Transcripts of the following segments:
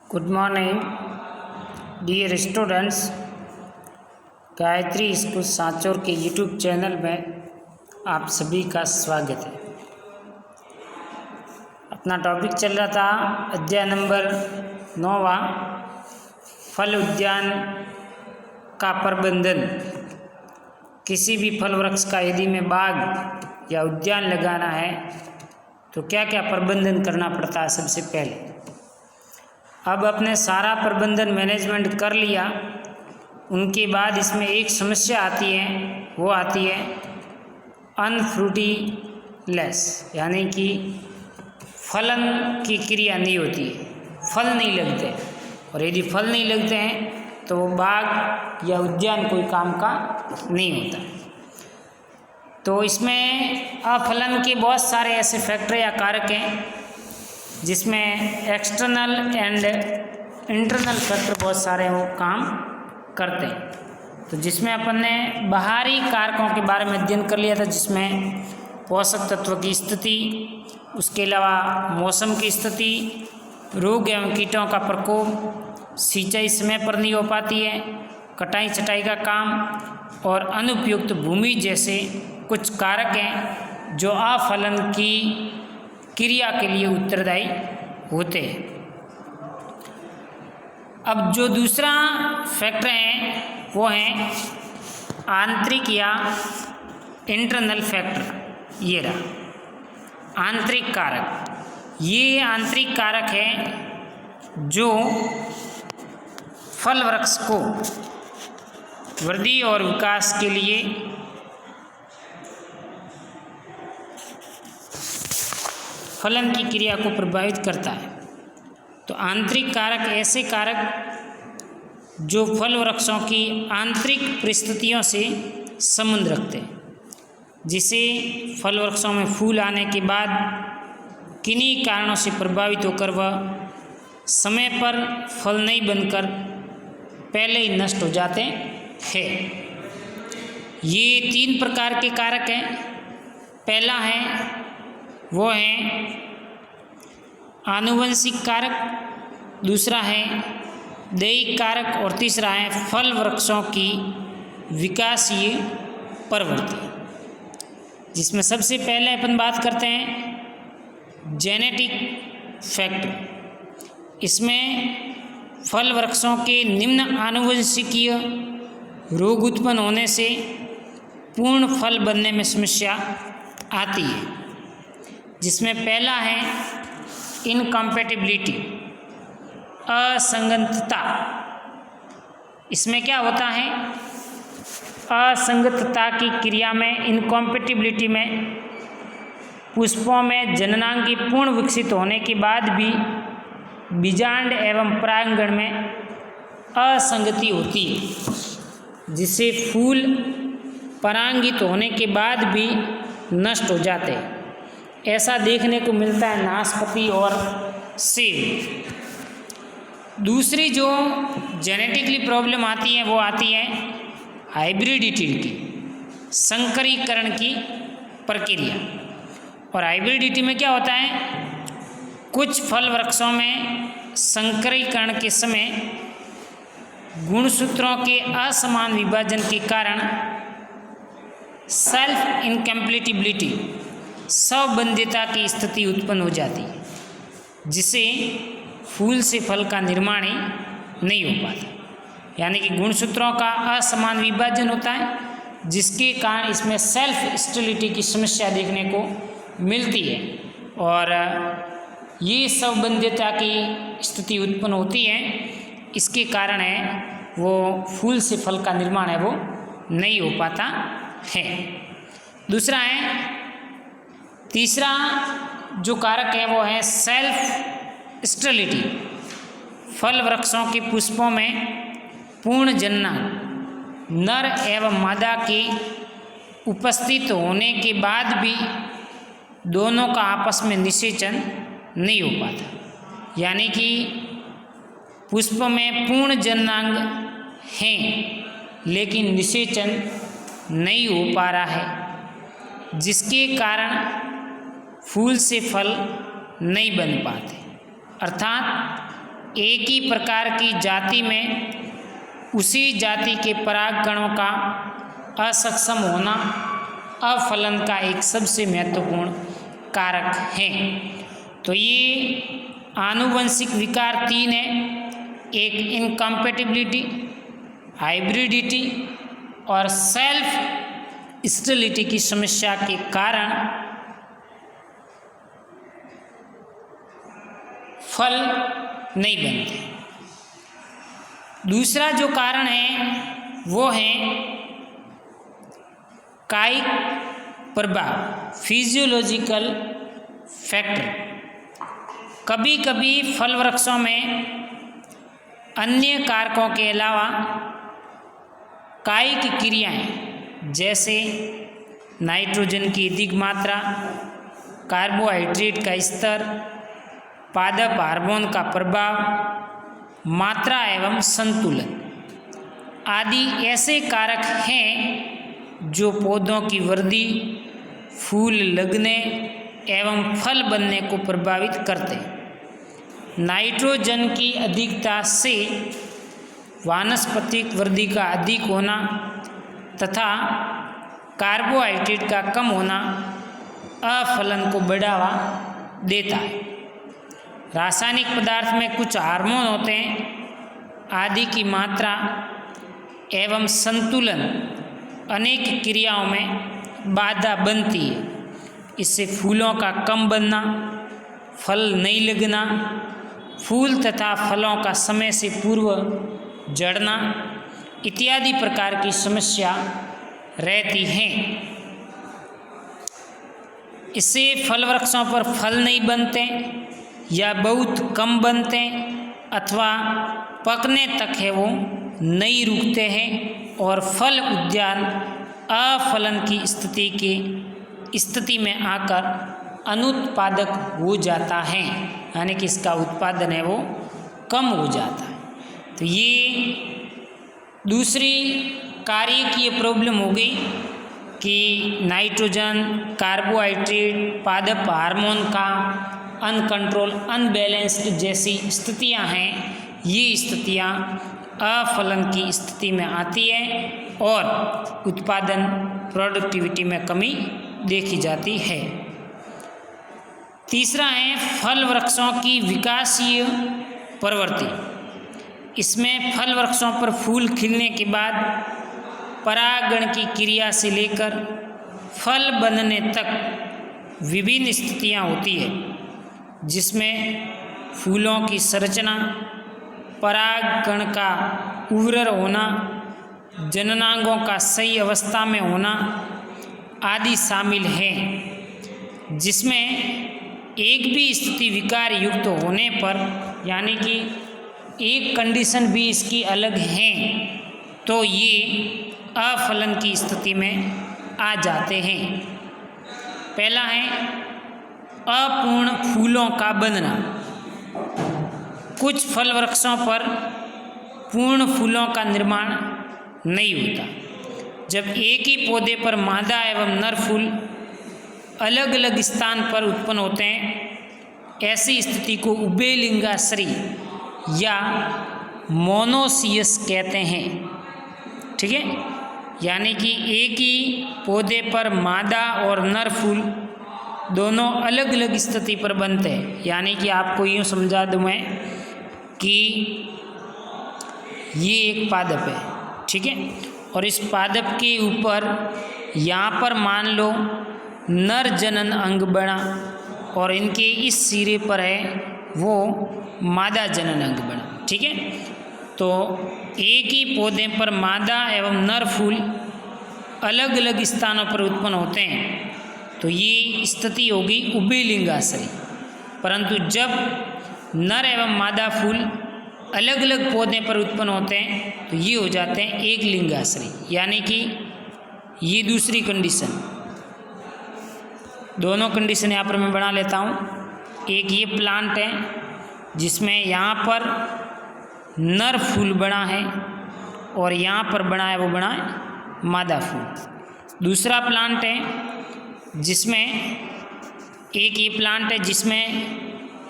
Good morning dear students. Gayatri school Sanchore के YouTube channel में आप सभी का स्वागत है। अपना टॉपिक चल रहा था अध्याय नंबर 9वां, फल उद्यान का प्रबंधन। किसी भी फल वृक्ष का यदि में बाग या उद्यान लगाना है तो क्या क्या प्रबंधन करना पड़ता है। सबसे पहले अब अपने सारा प्रबंधन मैनेजमेंट कर लिया, उनके बाद इसमें एक समस्या आती है, वो आती है अनफ्रूटीलेस, यानी कि फलन की क्रिया नहीं होती है, फल नहीं लगते। और यदि फल नहीं लगते हैं तो वो बाग या उद्यान कोई काम का नहीं होता। तो इसमें अफलन के बहुत सारे ऐसे फैक्टर या कारक हैं जिसमें एक्सटर्नल एंड इंटरनल फैक्टर बहुत सारे वो काम करते हैं। तो जिसमें अपन ने बाहरी कारकों के बारे में अध्ययन कर लिया था, जिसमें पोषक तत्व की स्थिति, उसके अलावा मौसम की स्थिति, रोग एवं कीटों का प्रकोप, सिंचाई समय पर नहीं हो पाती है, कटाई छटाई का काम और अनुपयुक्त भूमि जैसे कुछ कारक हैं जो अफलन की क्रिया के लिए उत्तरदायी होते हैं। अब जो दूसरा फैक्टर है वो है आंतरिक या इंटरनल फैक्टर। ये रहा आंतरिक कारक। ये आंतरिक कारक है जो फल वृक्ष को वृद्धि और विकास के लिए फलन की क्रिया को प्रभावित करता है। तो आंतरिक कारक ऐसे कारक जो फल वृक्षों की आंतरिक परिस्थितियों से संबंध रखते हैं, जिसे फल वृक्षों में फूल आने के बाद किन्हीं कारणों से प्रभावित होकर वह समय पर फल नहीं बनकर पहले ही नष्ट हो जाते हैं। ये 3 प्रकार के कारक हैं। पहला है वो है आनुवंशिक कारक, दूसरा है दैहिक कारक और तीसरा है फल वृक्षों की विकासीय प्रवृत्ति। जिसमें सबसे पहले अपन बात करते हैं जेनेटिक फैक्टर। इसमें फल वृक्षों के निम्न आनुवंशिकीय रोग उत्पन्न होने से पूर्ण फल बनने में समस्या आती है। जिसमें पहला है इनकम्पैटिबिलिटी, असंगतता। इसमें क्या होता है, असंगतता की क्रिया में, इनकम्पैटिबिलिटी में पुष्पों में जननांगी पूर्ण विकसित होने के बाद भी बीजांड एवं परागण में असंगति होती है, जिससे फूल परागित होने के बाद भी नष्ट हो जाते हैं। ऐसा देखने को मिलता है नाशपाती और सेब। दूसरी जो जेनेटिकली प्रॉब्लम आती है वो आती है हाइब्रिडिटी की, संकरीकरण की प्रक्रिया। और हाइब्रिडिटी में क्या होता है, कुछ फल वृक्षों में संकरीकरण के समय गुणसूत्रों के असमान विभाजन के कारण सेल्फ इनकम्पैटिबिलिटी, स्वबंध्यता की स्थिति उत्पन्न हो जाती है, जिससे फूल से फल का निर्माण ही नहीं हो पाता। यानी कि गुणसूत्रों का असमान विभाजन होता है, जिसके कारण इसमें सेल्फ स्टेबिलिटी की समस्या देखने को मिलती है। और ये स्वबंध्यता की स्थिति उत्पन्न होती है, इसके कारण है वो फूल से फल का निर्माण है वो नहीं हो पाता है। दूसरा है, तीसरा जो कारक है वो है सेल्फ स्टेबिलिटी। फल वृक्षों के पुष्पों में पूर्ण जननांग नर एवं मादा के उपस्थित होने के बाद भी दोनों का आपस में निषेचन नहीं हो पाता। यानी कि पुष्प में पूर्ण जननांग हैं लेकिन निषेचन नहीं हो पा रहा है, जिसके कारण फूल से फल नहीं बन पाते। अर्थात एक ही प्रकार की जाति में उसी जाति के परागकणों का असक्षम होना अफलन का एक सबसे महत्वपूर्ण कारक है। तो ये आनुवंशिक विकार 3 है, एक इनकम्पेटिबिलिटी, हाइब्रिडिटी और सेल्फ स्टेरिलिटी की समस्या के कारण फल नहीं बनते। दूसरा जो कारण है वो है कायिक प्रभाव, फिजियोलॉजिकल फैक्टर। कभी कभी फल वृक्षों में अन्य कारकों के अलावा कायिक क्रियाएं जैसे नाइट्रोजन की अधिक मात्रा, कार्बोहाइड्रेट का स्तर, पादप हार्मोन का प्रभाव, मात्रा एवं संतुलन आदि ऐसे कारक हैं जो पौधों की वृद्धि, फूल लगने एवं फल बनने को प्रभावित करते हैं। नाइट्रोजन की अधिकता से वानस्पतिक वृद्धि का अधिक होना तथा कार्बोहाइड्रेट का कम होना अफलन को बढ़ावा देता है। रासायनिक पदार्थ में कुछ हार्मोन होते हैं आदि की मात्रा एवं संतुलन अनेक क्रियाओं में बाधा बनती है। इससे फूलों का कम बनना, फल नहीं लगना, फूल तथा फलों का समय से पूर्व झड़ना इत्यादि प्रकार की समस्या रहती हैं। इससे फल वृक्षों पर फल नहीं बनते या बहुत कम बनते अथवा पकने तक है वो नहीं रुकते हैं और फल उद्यान अफलन की स्थिति में आकर अनुत्पादक हो जाता है, यानी कि इसका उत्पादन है वो कम हो जाता है। तो ये दूसरी कार्य की ये प्रॉब्लम हो गई कि नाइट्रोजन, कार्बोहाइड्रेट, पादप हार्मोन का अनकंट्रोल, अनबैलेंस्ड जैसी स्थितियां हैं, ये स्थितियां अफलन की स्थिति में आती है और उत्पादन, प्रोडक्टिविटी में कमी देखी जाती है। तीसरा है फल वृक्षों की विकासीय प्रवृत्ति। इसमें फल वृक्षों पर फूल खिलने के बाद परागण की क्रिया से लेकर फल बनने तक विभिन्न स्थितियां होती है, जिसमें फूलों की संरचना, परागकण का उर्वर होना, जननांगों का सही अवस्था में होना आदि शामिल है, जिसमें एक भी स्थिति विकार युक्त होने पर, यानी कि एक कंडीशन भी इसकी अलग है, तो ये अफलन की स्थिति में आ जाते हैं। पहला है अपूर्ण फूलों का बनना। कुछ फल वृक्षों पर पूर्ण फूलों का निर्माण नहीं होता। जब एक ही पौधे पर मादा एवं नर फूल अलग अलग स्थान पर उत्पन्न होते हैं, ऐसी स्थिति को उभयलिंगाश्री या मोनोसियस कहते हैं। ठीक है, यानी कि एक ही पौधे पर मादा और नर फूल दोनों अलग अलग स्थिति पर बनते हैं। यानी कि आपको यूँ समझा दूँ मैं कि ये एक पादप है, ठीक है, और इस पादप के ऊपर यहाँ पर मान लो नर जनन अंग बना और इनके इस सिरे पर है वो मादा जनन अंग बना। ठीक है, तो एक ही पौधे पर मादा एवं नर फूल अलग अलग स्थानों पर उत्पन्न होते हैं, तो ये स्थिति होगी उभयलिंगाश्री। परंतु जब नर एवं मादा फूल अलग अलग पौधे पर उत्पन्न होते हैं तो ये हो जाते हैं एक लिंगाश्री। यानी कि ये दूसरी कंडीशन, दोनों कंडीशन यहाँ पर मैं बना लेता हूँ। एक ये प्लांट है जिसमें यहाँ पर नर फूल बना है और यहाँ पर बना है वो बना है मादा फूल। दूसरा प्लांट है जिसमें एक ये प्लांट है जिसमें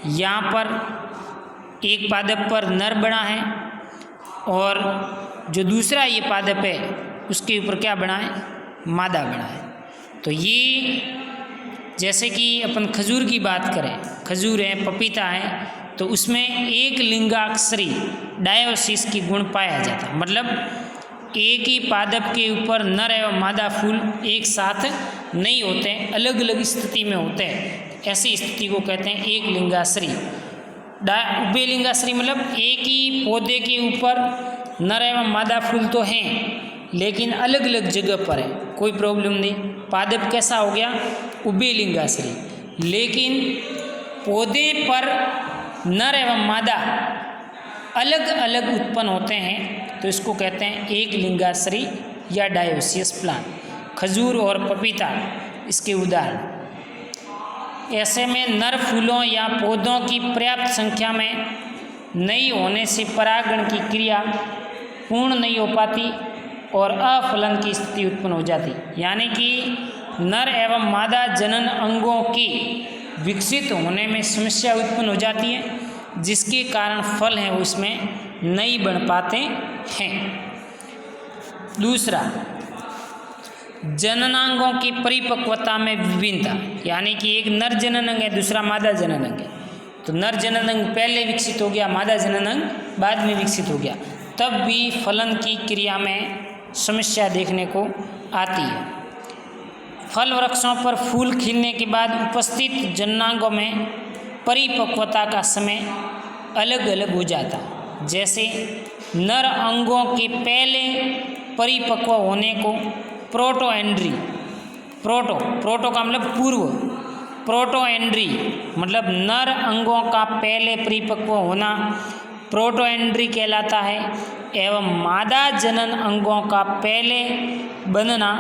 यहाँ पर एक पादप पर नर बना है और जो दूसरा ये पादप है उसके ऊपर क्या बना है, मादा बना है। तो ये जैसे कि अपन खजूर की बात करें, खजूर है, पपीता है, तो उसमें एक लिंगाक्षरी डायोसिस की गुण पाया जाता है। मतलब एक ही पादप के ऊपर नर एवं मादा फूल एक साथ नहीं होते, अलग अलग स्थिति में होते हैं। ऐसी स्थिति को कहते हैं एक लिंगाश्री। उभय लिंगाश्री मतलब एक ही पौधे के ऊपर नर एवं मादा फूल तो हैं लेकिन अलग अलग जगह पर है, कोई प्रॉब्लम नहीं। पादप कैसा हो गया, उभय लिंगाश्री। लेकिन पौधे पर नर एवं मादा अलग अलग उत्पन्न होते हैं तो इसको कहते हैं एक लिंगाश्री या डायोसियस प्लांट। खजूर और पपीता इसके उदाहरण। ऐसे में नर फूलों या पौधों की पर्याप्त संख्या में नहीं होने से परागण की क्रिया पूर्ण नहीं हो पाती और अफलन की स्थिति उत्पन्न हो जाती। यानी कि नर एवं मादा जनन अंगों की विकसित होने में समस्या उत्पन्न हो जाती है, जिसके कारण फल हैं उसमें नहीं बन पाते हैं। दूसरा, जननांगों की परिपक्वता में विभिन्नता। यानी कि एक नर जनन अंग है, दूसरा मादा जनन अंग है। तो नर जनन अंग पहले विकसित हो गया, मादा जनन अंग बाद में विकसित हो गया, तब भी फलन की क्रिया में समस्या देखने को आती है। फल वृक्षों पर फूल खिलने के बाद उपस्थित जननांगों में परिपक्वता का समय अलग अलग हो जाता। जैसे नर अंगों के पहले परिपक्व होने को प्रोटोएंड्री, प्रोटो का मतलब पूर्व, प्रोटोएंड्री मतलब नर अंगों का पहले परिपक्व होना प्रोटोएंड्री कहलाता है, एवं मादा जनन अंगों का पहले बनना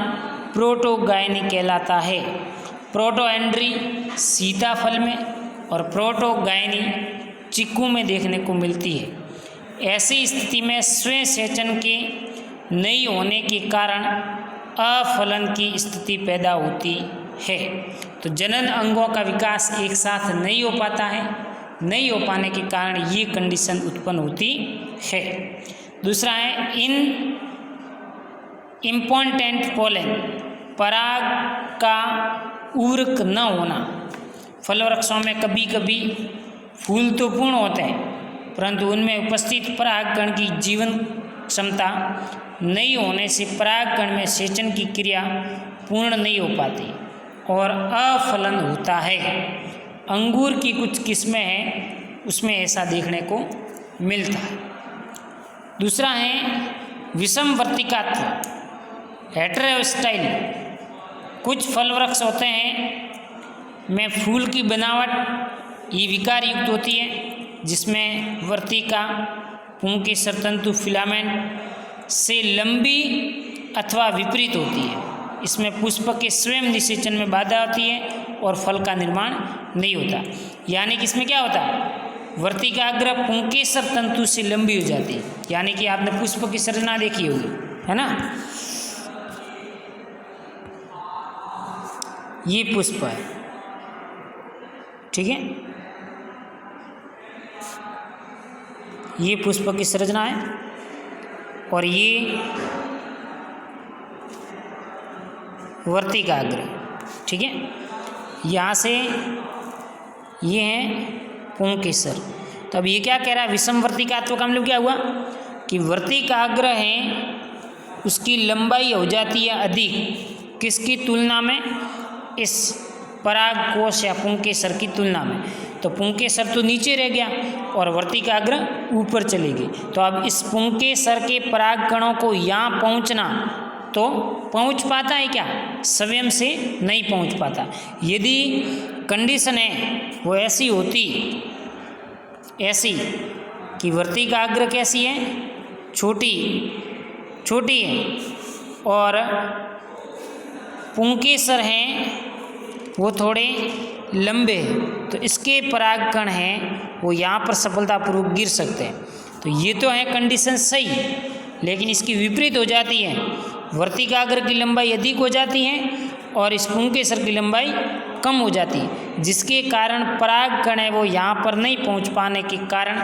प्रोटोगायनी कहलाता है। प्रोटोएंड्री सीताफल में और प्रोटोगायनी चिक्कू में देखने को मिलती है। ऐसी स्थिति में स्वयं सेचन के नहीं होने के कारण अफलन की स्थिति पैदा होती है। तो जनन अंगों का विकास एक साथ नहीं हो पाता है, नहीं हो पाने के कारण ये कंडीशन उत्पन्न होती है। दूसरा है इन इम्पोर्टेंट पोलन, पराग का ऊर्क न होना। फल वृक्षों में कभी कभी फूल तो पूर्ण होते हैं परंतु उनमें उपस्थित परागकण की जीवन क्षमता नहीं होने से परागकण में सेचन की क्रिया पूर्ण नहीं हो पाती और अफलन होता है। अंगूर की कुछ किस्में हैं उसमें ऐसा देखने को मिलता है। दूसरा है विषमवर्तिकात्व, हेटेरोस्टाइल। कुछ फल वृक्ष होते हैं में फूल की बनावट ये विकार युक्त होती है, जिसमें वर्तिका पुंकेसर तंतु फिलामेंट से लंबी अथवा विपरीत होती है। इसमें पुष्प के स्वयं निषेचन में बाधा होती है और फल का निर्माण नहीं होता। यानी कि इसमें क्या होता है, वर्तिकाग्र पुंकेसर तंतु से लंबी हो जाती है। यानी कि आपने पुष्प की संरचना देखी होगी, है ना। ये पुष्प है, ठीक है, ये पुष्प की संरचना है और ये वर्तिकाग्र, ठीक है। यहाँ से ये है पुंकेसर। तो अब ये क्या कह रहा है, विषम वर्तिकात्व का मतलब क्या हुआ कि वर्तिकाग्र है उसकी लंबाई हो जाती है अधिक, किसकी तुलना में, इस पराग कोश या पुंकेसर की तुलना में। तो पुंकेसर तो नीचे रह गया और वर्तिकाग्र ऊपर चली गई। तो अब इस पुंकेसर के पराग कणों को यहाँ पहुँचना तो पहुँच पाता है क्या, स्वयं से नहीं पहुँच पाता। यदि कंडीशन है वो ऐसी होती, ऐसी कि वर्तिकाग्र कैसी है, छोटी छोटी है और पुंकेसर हैं वो थोड़े लंबे हैं, तो इसके परागकण हैं वो यहाँ पर सफलतापूर्वक गिर सकते हैं। तो ये तो है कंडीशन सही, लेकिन इसकी विपरीत हो जाती है। वर्तिकाग्र की लंबाई अधिक हो जाती है और इस पुंकेसर की लंबाई कम हो जाती है, जिसके कारण परागकण है वो यहाँ पर नहीं पहुँच पाने के कारण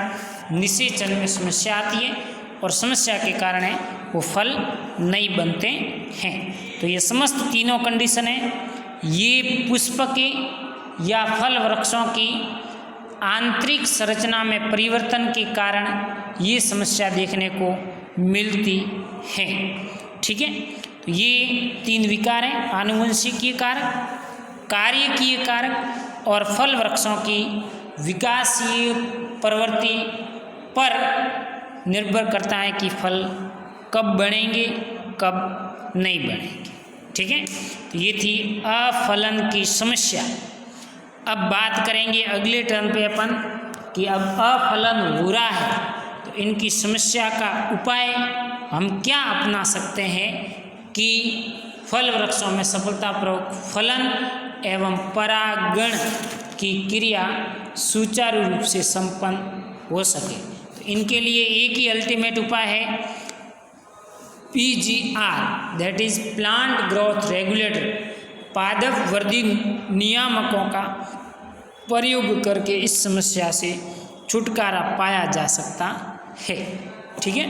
निषेचन में समस्या आती है और समस्या के कारण है वो फल नहीं बनते हैं। तो ये समस्त तीनों कंडीशन है, ये पुष्प के या फल वृक्षों की आंतरिक संरचना में परिवर्तन के कारण ये समस्या देखने को मिलती है। ठीक है, तो ये तीन विकार हैं, आनुवंशिकीय कारक, कार्यकीय कारक और फल वृक्षों की विकासीय प्रवृत्ति पर निर्भर करता है कि फल कब बढ़ेंगे कब नहीं बढ़ेंगे। ठीक है, तो ये थी अफलन की समस्या। अब बात करेंगे अगले टर्म पे अपन कि अब अफलन हो रहा है तो इनकी समस्या का उपाय हम क्या अपना सकते हैं कि फल वृक्षों में सफलतापूर्वक फलन एवं परागण की क्रिया सुचारू रूप से संपन्न हो सके। तो इनके लिए एक ही अल्टीमेट उपाय है, PGR, that is plant growth regulator, पादप वृद्धि नियामकों का प्रयोग करके इस समस्या से छुटकारा पाया जा सकता है। ठीक है।